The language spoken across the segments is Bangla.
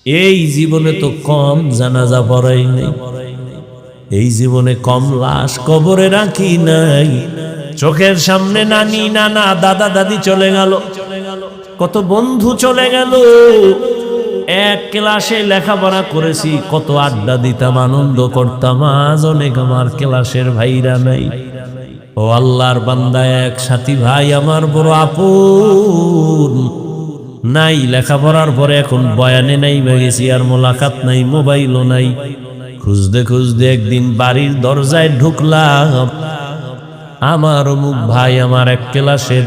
এই জীবনে তো কম জানাজা পড়াই নাই, এই জীবনে কম লাশ কবরে রাখি নাই। চোখের সামনে নানি নানা দাদা দাদি চলে গেল, কত বন্ধু চলে গেল। এক ক্লাসে লেখাপড়া করেছি, কত আড্ডা দিতাম, আনন্দ করতাম। আজ অনেক আমার ক্লাসের ভাইরা নাই। ও আল্লাহর বান্দা, এক সাথী ভাই আমার বড় আপন নাই। লেখাপড়ার পরে এখন বয়ানে নাই গেছি, আর মোলাকাত নাই, মোবাইলও নাই। খুঁজতে খুঁজতে একদিন বাড়ির দরজায় ঢুকলাম। আমার অমুক ভাই আমার এক ক্লাসের,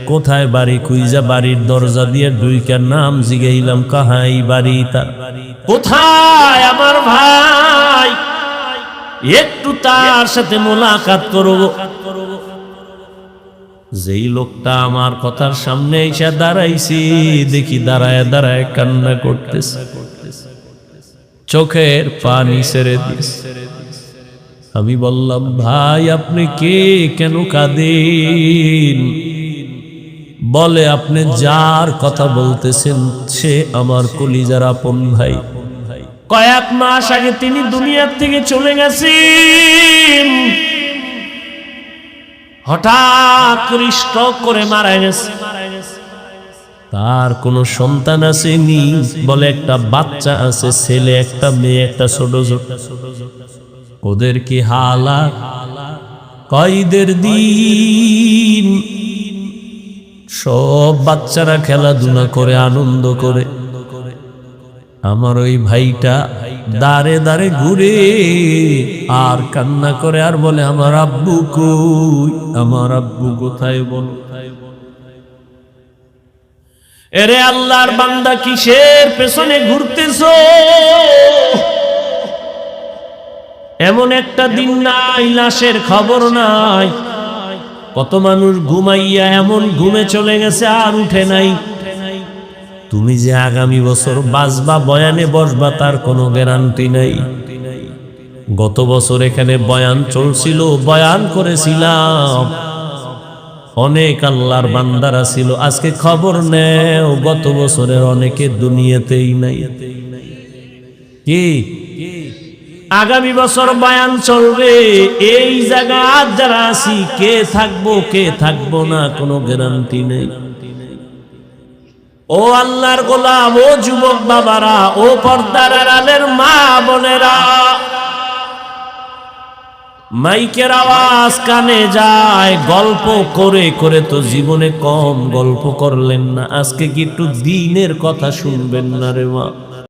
কোথায় বাড়ি খুঁজা বাড়ির দরজা দিয়ে ঢুইকার নাম জিগাইলাম, কাহাই বাড়ি তার, কোথায় আমার ভাই, একটু তার সাথে মোলাকাত করব। যেই লোকটা আমার কথার সামনে এসে দাঁড়াইছি, দেখি দাঁড়ায় দাঁড়ায় কান্না করতেছে, চোখের পানি ছেড়ে দিস। আমি বললাম, ভাই আপনি কে, কেন কাঁদেন? বলে, আপনি যার কথা বলতেছেন সে আমার কলিজার আপন ভাই। কয়েক মাস আগে তিনি দুনিয়ার থেকে চলে গেছেন, হঠাৎ করে স্ট্রোক করে মারা গেছে। তার কোনো সন্তান আসেনি, বলে একটা বাচ্চা আছে, ছেলে একটা মেয়ে, একটা ছোট ছোট। ওদের কি হালাত, কয়দের দিন, সব বাচ্চারা খেলাধুলা করে আনন্দ করে। আমার ওই ভাইটা দাঁড়ে দাঁড়ে ঘুরে আর কান্না করে, আর বলে, আমার আব্বু কই, আমার আব্বু কোথায় বলো। এরে আল্লাহর বান্দা, কিসের পেছনে ঘুরতেছো? এমন একটা দিন নাই লাশের খবর নাই। কত মানুষ ঘুমাইয়া এমন ঘুমে চলে গেছে আর উঠে নাই। তুমি যে আগামী বছর বাঁচবা, বয়ানে বসবা, তার কোনো গ্যারান্টি নাই। গত বছর এখানে বয়ান চলছিল, বয়ান করেছিলাম, অনেক আল্লাহর বান্দারা ছিল। আজকে খবর নেও, গত বছরের অনেকে দুনিয়াতেই নাই। কি আগামী বছর বয়ান চলবে, এই জায়গা যারা আছি, কে থাকবো কে থাকবো না কোনো গ্যারান্টি নেই। ও আল্লাহর গোলাম, ও যুবক বাবারা, ও পর্দার আড়ালের মা বোনেরা, মাইকের আওয়াজ কানে যায়, গল্প করে করে তো জীবনে কম গল্প করলেন না। আজকে কি একটু দ্বীনের কথা শুনবেন না রে মা?